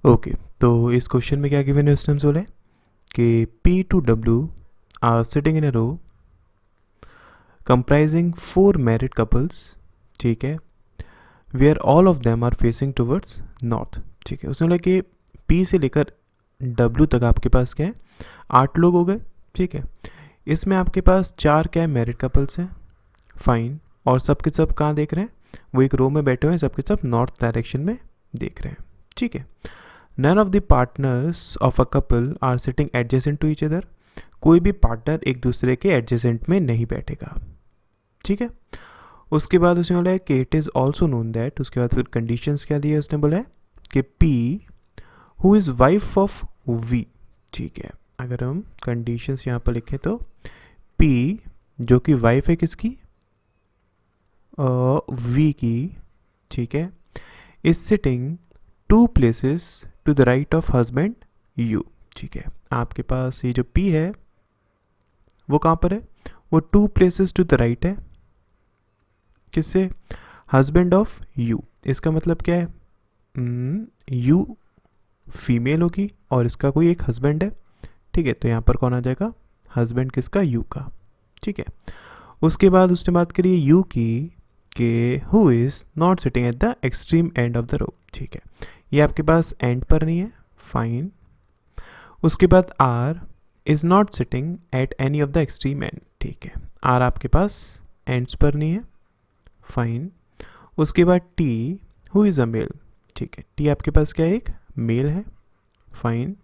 Okay, तो इस question में क्या गिवन है, उसने हमसे बोला है कि P to W are sitting in a row comprising 4 married couples, ठीक है, where all of them are facing towards north. ठीक है, उसने बोला कि P से लेकर W तक आपके पास क्या है, 8 लोग हो गए। ठीक है, इसमें आपके पास 4 क्या है, मैरिड कपल्स हैं, फाइन, और सब के सब कहाँ देख रहे हैं, वो एक रो में बैठे हुए हैं, सब के सब नॉर्थ डायरेक्शन में देख रहे हैं। ठीक है, none of the partners of a couple are sitting adjacent to each other, कोई भी पार्टनर एक दूसरे के एडजेसेंट में नहीं बैठेगा। ठीक है, उसके बाद उसने बोला है कि it is also known that, उसके बाद फिर कंडीशंस क्या दिए उसने, बोला है कि P who is wife of V. ठीक है, अगर हम कंडीशंस यहाँ पर लिखें तो पी जो कि वाइफ है किसकी, वी की, ठीक है, is sitting 2 places to the right of husband U. ठीक है, आपके पास ये जो पी है वो कहाँ पर है, वो 2 प्लेसेस टू द राइट है, किससे, हस्बैंड ऑफ यू। इसका मतलब क्या है, यू फीमेल होगी और इसका कोई एक हस्बैंड है। ठीक है, तो यहाँ पर कौन आ जाएगा, हस्बैंड किसका, यू का। ठीक है, उसके बाद उसने बात करी यू की कि who is not sitting eight the extreme end of the rope. ठीक है, ये आपके पास एंड पर नहीं है, फाइन। उसके बाद R is not sitting at any of the extreme end. ठीक है, आर आपके पास एंड्स पर नहीं है, फाइन। उसके बाद T who is a male. ठीक है, टी आपके पास क्या है, एक मेल है, fine,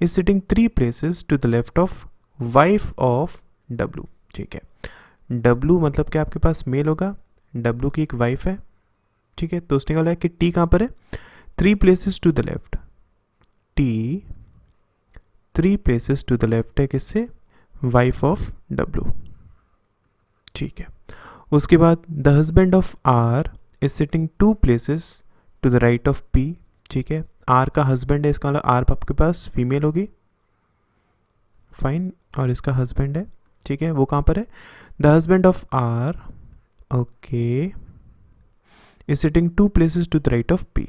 is sitting 3 places to the left of wife of W. ठीक है, डब्लू मतलब क्या, आपके पास मेल होगा, डब्लू की एक वाइफ है। ठीक है, तो उसने बोला है कि टी कहाँ पर है, 3 places to the left, T 3 places to the left है किससे, वाइफ ऑफ डब्लू। ठीक है, उसके बाद the husband of R is sitting 2 places to the right of P. ठीक है, आर का हस्बैंड है, इसका मतलब आर आपके पास फीमेल होगी, फाइन, और इसका हस्बैंड है। ठीक है, वो कहाँ पर है, the husband of R, okay, is sitting 2 places to the right of P.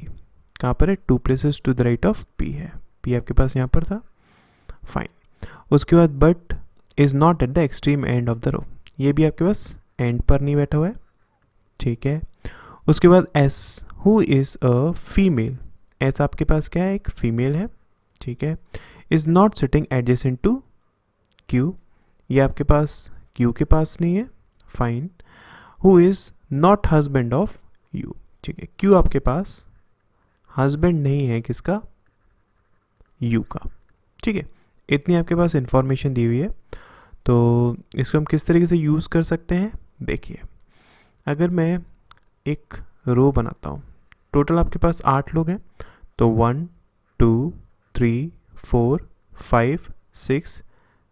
कहाँ पर है, 2 places to the right of P है, पी आपके पास यहाँ पर था, फाइन। उसके बाद but is not at the extreme end of the row, ये भी आपके पास एंड पर नहीं बैठा हुआ है। ठीक है, उसके बाद S who is a female, S आपके पास क्या है, एक फीमेल है। ठीक है, is not sitting adjacent to Q, ये आपके पास क्यू के पास नहीं है, fine. Who is not husband of U. ठीक है, क्यू आपके पास हस्बैंड नहीं है किसका, यू का। ठीक है, इतनी आपके पास इंफॉर्मेशन दी हुई है, तो इसको हम किस तरीके से यूज़ कर सकते हैं, देखिए, अगर मैं एक रो बनाता हूँ, टोटल आपके पास 8 लोग हैं, तो 1 2 3 4 5 6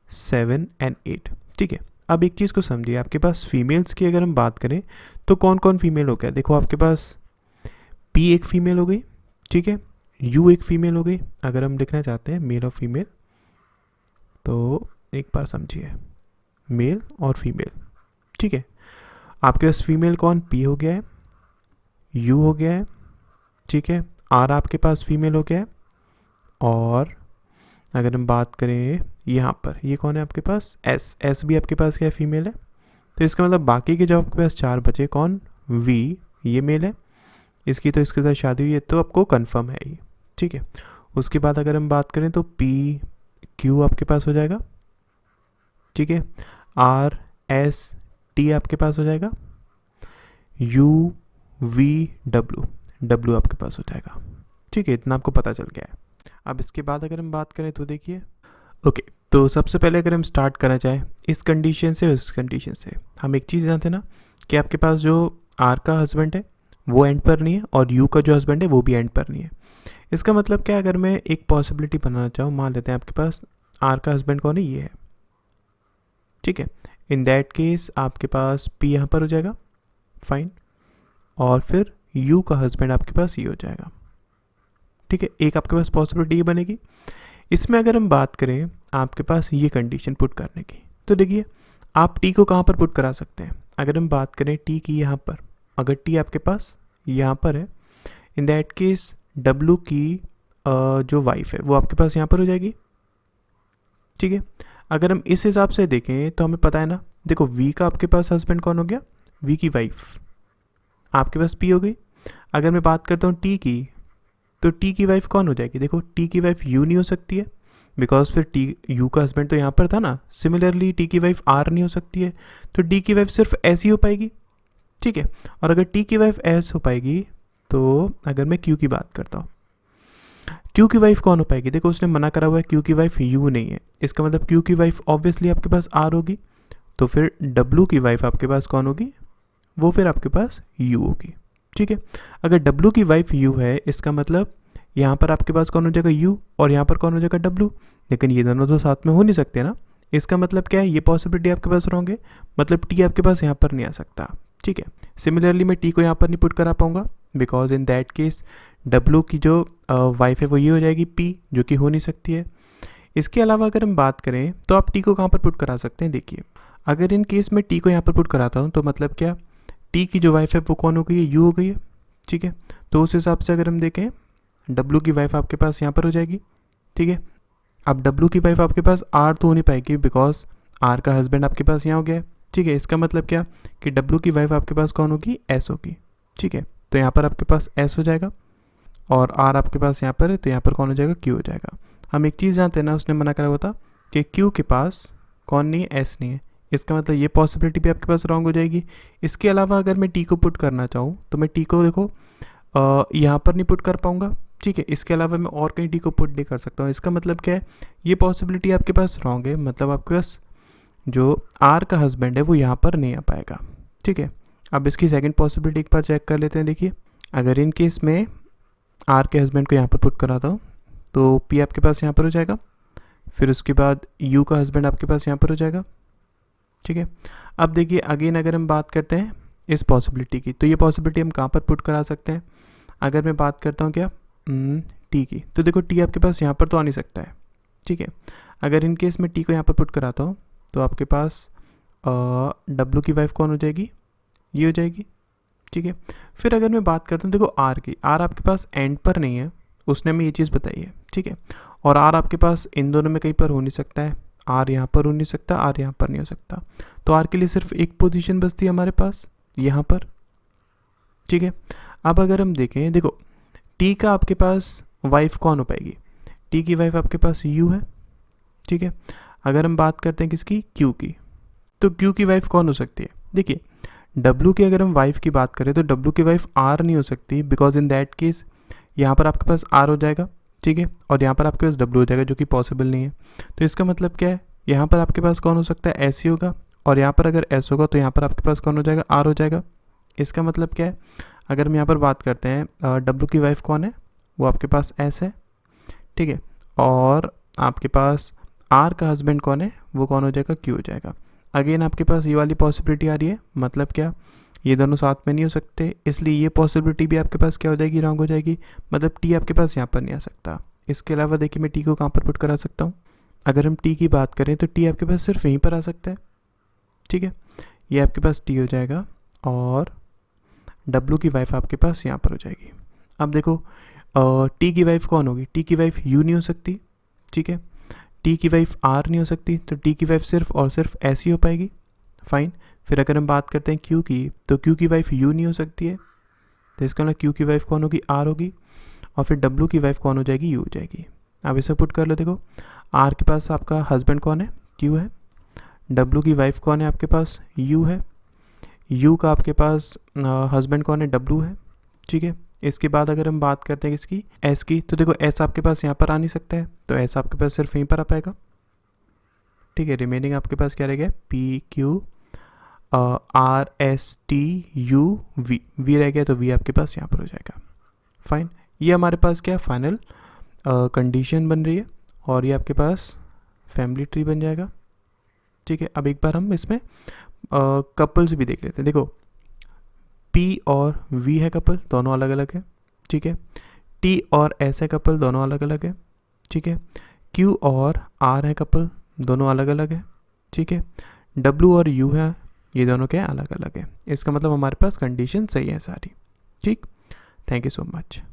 7 एंड 8। ठीक है, अब एक चीज़ को समझिए, आपके पास फीमेल्स की अगर हम बात करें तो कौन कौन फीमेल हो गया, देखो आपके पास पी एक फीमेल हो गई, ठीक है, यू एक फीमेल हो गई, अगर हम लिखना चाहते हैं मेल और फीमेल, तो एक बार समझिए, मेल और फीमेल। ठीक है, आपके पास फीमेल कौन, पी हो गया है, यू हो गया है, ठीक है, आर आपके पास फीमेल हो गया है, और अगर हम बात करें यहाँ पर, ये कौन है आपके पास, एस, एस भी आपके पास क्या है, फीमेल है। तो इसका मतलब बाकी के जो आपके पास 4 बचे, कौन, वी, ये मेल है, इसकी तो इसके साथ शादी हुई है, तो आपको कंफर्म है ये। ठीक है, उसके बाद अगर हम बात करें तो पी क्यू आपके पास हो जाएगा, ठीक है, आर एस टी आपके पास हो जाएगा, यू वी डब्ल्यू डब्ल्यू आपके पास हो जाएगा। ठीक है, इतना आपको पता चल गया है। अब इसके बाद अगर हम बात करें तो देखिए, ओके, तो सबसे पहले अगर हम स्टार्ट करना चाहें इस कंडीशन से, उस कंडीशन से, हम एक चीज़ जानते हैं ना कि आपके पास जो आर का हस्बैंड है वो एंड पर नहीं है, और यू का जो हस्बैंड है वो भी एंड पर नहीं है। इसका मतलब क्या, अगर मैं एक पॉसिबिलिटी बनाना चाहूँ, मान लेते हैं आपके पास आर का हस्बैंड कौन है, ये है। ठीक है, इन दैट केस आपके पास पी यहाँ पर हो जाएगा, फाइन, और फिर यू का हस्बैंड आपके पास ये हो जाएगा। ठीक है, एक आपके पास पॉसिबिलिटी ये बनेगी। इसमें अगर हम बात करें आपके पास ये कंडीशन पुट करने की, तो देखिए आप टी को कहाँ पर पुट करा सकते हैं, अगर हम बात करें टी की यहाँ पर, अगर टी आपके पास यहाँ पर है, इन दैट केस डब्लू की जो वाइफ है वो आपके पास यहाँ पर हो जाएगी, ठीक है। अगर हम इस हिसाब से देखें तो हमें पता है ना, देखो वी का आपके पास हस्बैंड कौन हो गया, वी की वाइफ आपके पास पी हो गई। अगर मैं बात करता हूँ टी की, तो टी की वाइफ कौन हो जाएगी, देखो टी की वाइफ यू नहीं हो सकती है, बिकॉज फिर टी यू का हस्बैंड तो यहाँ पर था ना। सिमिलरली टी की वाइफ आर नहीं हो सकती है, तो डी की वाइफ सिर्फ ऐसी हो पाएगी, ठीक है। और अगर टी की वाइफ एस हो पाएगी, तो अगर मैं क्यू की बात करता हूँ, क्यू की वाइफ कौन हो पाएगी, देखो उसने मना करा हुआ है, क्यू की वाइफ यू नहीं है, इसका मतलब क्यू की वाइफ ऑब्वियसली आपके पास आर होगी, तो फिर डब्लू की वाइफ आपके पास कौन होगी, वो फिर आपके पास यू होगी, ठीक है। अगर डब्लू की वाइफ यू है, इसका मतलब यहाँ पर आपके पास कौन हो जाएगा, यू, और यहाँ पर कौन हो जाएगा, डब्लू। लेकिन ये दोनों तो साथ में हो नहीं सकते ना, इसका मतलब क्या है, ये पॉसिबिलिटी आपके पास रॉन्ग है, मतलब टी आपके पास यहाँ पर नहीं आ सकता, ठीक है। सिमिलरली मैं टी को यहाँ पर नहीं पुट करा पाऊंगा, because in that case W की जो वाइफ है वो ये हो जाएगी पी, जो कि हो नहीं सकती है। इसके अलावा अगर हम बात करें तो आप टी को कहाँ पर पुट करा सकते हैं, देखिए अगर इन केस में टी को यहाँ पर पुट कराता हूँ तो मतलब क्या, टी की जो वाइफ है वो कौन हो गई है, यू हो गई है, ठीक है। तो उस हिसाब से अगर हम देखें, डब्लू की वाइफ आपके पास यहाँ पर हो जाएगी, ठीक है। अब डब्लू की वाइफ आपके पास आर तो हो नहीं पाएगी, बिकॉज आर का हस्बैंड आपके पास यहाँ हो गया है, ठीक है। इसका मतलब क्या कि डब्लू की वाइफ आपके पास कौन होगी, एस होगी, ठीक है। तो यहाँ पर आपके पास एस हो जाएगा, और आर आपके पास यहाँ पर है, तो यहाँ पर कौन हो जाएगा, क्यू हो जाएगा। हम एक चीज़ जानते हैं ना, उसने मना करा हुआ था कि क्यू के पास कौन नहीं है, एस नहीं है, इसका मतलब ये पॉसिबिलिटी भी आपके पास रॉन्ग हो जाएगी। इसके अलावा अगर मैं टी को पुट करना चाहूँ तो मैं टी को देखो यहाँ पर नहीं पुट कर पाऊँगा, ठीक है। इसके अलावा मैं और कहीं टी को पुट नहीं कर सकता हूँ, इसका मतलब क्या है, ये पॉसिबिलिटी आपके पास रॉन्ग है, मतलब आपके पास जो आर का हस्बैंड है वो यहाँ पर नहीं आ पाएगा, ठीक है। अब इसकी सेकंड पॉसिबिलिटी एक बार चेक कर लेते हैं। देखिए अगर इन केस में आर के हस्बैंड को यहाँ पर पुट कराता हूँ तो पी आपके पास यहाँ पर हो जाएगा, फिर उसके बाद यू का हस्बैंड आपके पास यहाँ पर हो जाएगा, ठीक है। अब देखिए अगेन अगर हम बात करते हैं इस पॉसिबिलिटी की, तो ये पॉसिबिलिटी हम कहाँ पर पुट करा सकते हैं, अगर मैं बात करता हूँ क्या, टी की, तो देखो टी आपके पास यहाँ पर तो आ नहीं सकता है, ठीक है। अगर इन केस में टी को यहाँ पर पुट कराता हूँ तो आपके पास डब्लू की वाइफ कौन हो जाएगी, ये हो जाएगी, ठीक है। फिर अगर मैं बात करता हूँ देखो आर की, आर आपके पास एंड पर नहीं है, उसने हमें ये चीज़ बताई है, ठीक है। और आर आपके पास इन दोनों में कहीं पर हो नहीं सकता है, आर यहाँ पर हो नहीं सकता, आर यहाँ पर नहीं हो सकता, तो आर के लिए सिर्फ एक पोजीशन बचती है हमारे पास यहाँ पर, ठीक है। अब अगर हम देखें, देखो टी का आपके पास वाइफ कौन हो पाएगी, टी की वाइफ आपके पास यू है, ठीक है। अगर हम बात करते हैं किसकी, क्यू की, तो क्यू की वाइफ कौन हो सकती है, देखिए डब्लू की अगर हम वाइफ की बात करें तो डब्लू की वाइफ आर नहीं हो सकती, बिकॉज इन दैट केस यहाँ पर आपके पास आर हो जाएगा, ठीक है, और यहाँ पर आपके पास डब्लू हो जाएगा, जो कि पॉसिबल नहीं है। तो इसका मतलब क्या है, यहाँ पर आपके पास कौन हो सकता है, एस ही होगा, और यहाँ पर अगर एस होगा तो यहाँ पर आपके पास कौन हो जाएगा, आर हो जाएगा। इसका मतलब क्या है, अगर हम यहाँ पर बात करते हैं डब्लू की वाइफ कौन है, वो आपके पास एस है, ठीक है, और आपके पास आर का हस्बैंड कौन है, वो कौन हो जाएगा, क्यू हो जाएगा। अगेन आपके पास ये वाली पॉसिबिलिटी आ रही है, मतलब क्या, ये दोनों साथ में नहीं हो सकते, इसलिए ये पॉसिबिलिटी भी आपके पास क्या हो जाएगी, रॉन्ग हो जाएगी, मतलब टी आपके पास यहाँ पर नहीं आ सकता। इसके अलावा देखिए मैं टी को कहाँ पर पुट करा सकता हूँ, अगर हम टी की बात करें तो टी आपके पास सिर्फ यहीं पर आ सकता है, ठीक है, ये आपके पास टी हो जाएगा, और डब्लू की वाइफ आपके पास यहाँ पर हो जाएगी। अब देखो टी की वाइफ कौन होगी, टी की वाइफ यू नहीं हो सकती, ठीक है, टी की वाइफ आर नहीं हो सकती, तो टी की वाइफ सिर्फ और सिर्फ ऐसी हो पाएगी, फाइन। फिर अगर हम बात करते हैं क्यू की, तो क्यू की वाइफ यू नहीं हो सकती है, तो इसका मतलब क्यू की वाइफ कौन होगी, आर होगी, और फिर डब्लू की वाइफ कौन हो जाएगी, यू हो जाएगी। अब इसे पुट कर लो, देखो आर के पास आपका हस्बैंड कौन है, क्यू है, डब्लू की वाइफ कौन है आपके पास, यू है, यू का आपके पास हस्बैंड कौन है, डब्लू है, ठीक है। इसके बाद अगर हम बात करते हैं किसकी, एस की, तो देखो एस आपके पास यहाँ पर आ नहीं सकता है, तो एस आपके पास सिर्फ यहीं पर आ पाएगा, ठीक है। रिमेनिंग आपके पास क्या रहेगा, P Q R S T U V, V रह गया, तो वी आपके पास यहाँ पर हो जाएगा, फाइन। ये हमारे पास क्या फाइनल कंडीशन बन रही है, और ये आपके पास फैमिली ट्री बन जाएगा, ठीक है। अब एक बार हम इसमें कपल्स भी देख लेते हैं। देखो P और V है कपल, दोनों अलग अलग है, ठीक है। T और S है कपल, दोनों अलग अलग है, ठीक है। Q और R है कपल, दोनों अलग अलग है, ठीक है। W और U है, ये दोनों क्या अलग अलग है। इसका मतलब हमारे पास कंडीशन सही है सारी, ठीक। Thank you so much.